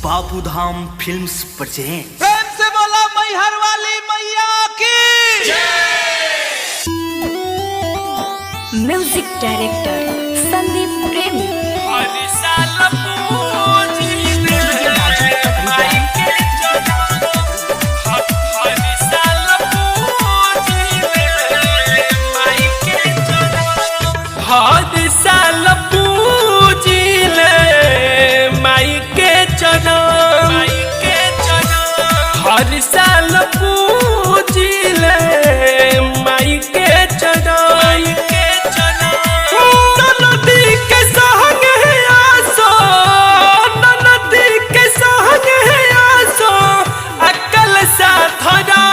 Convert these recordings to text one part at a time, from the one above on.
Babudham films present. प्रेम से बोला मैहर वाली मैया की म्यूजिक डायरेक्टर संदीप प्रेमी। हर साल पूजिले माई के चरण, ननदी के संग आसो, ननदी के संग आसो अकल साथरा।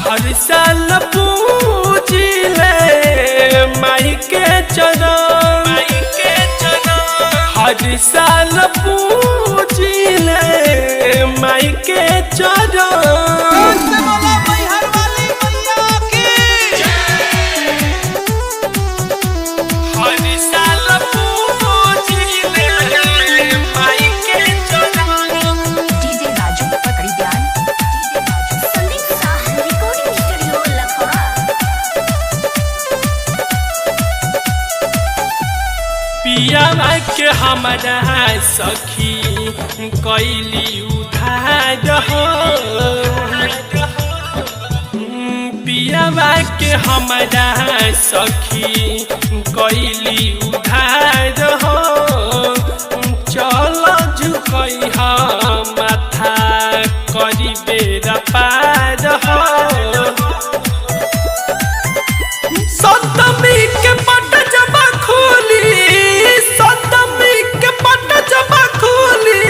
हर साल पूजिले माई के चरण, हर साल पूजिले माई के चरण। मैहर वाली मैया की हर साल पूजिले माई के चरण। डीजे राजू पकड़ी ध्यान, संदीप शाह रिकॉर्डिंग स्टूडियो लखवा। पिया के हमारा सखी कैली उधार हो, पिया के हमारा सखी कैली उधार हो। चल झुकई माथा करी बेरा पार हो। सप्तमी के पट जबा खोली, सप्तमी के पट जबा खोली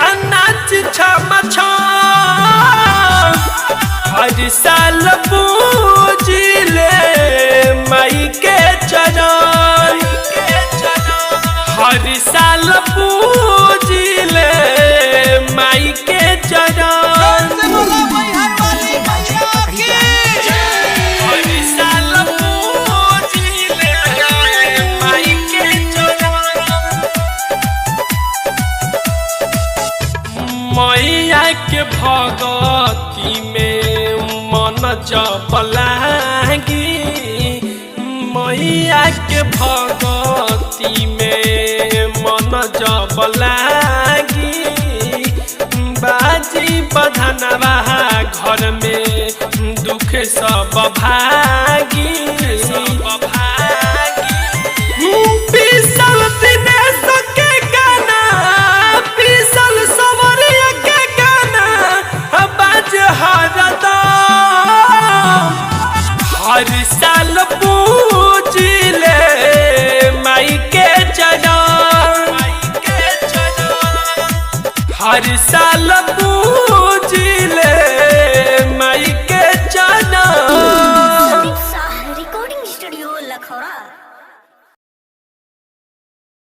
अनाज छमा छम। हर साल पूजिले माई के चरण, हर साल पूजिले माई के चरण। मैहर वाली मैया की हर साल पूजिले माई के चरण। मैया के भगती में मन जब लागी, मैया के भगती में मन जब लागी। बाजी बधनवा घर में दुख सब भागी। पीसल दिनेश के गाना, पीसल सवरिया के गाना बाज हरदम। हर साल पूजिले माई के चरण, हर साल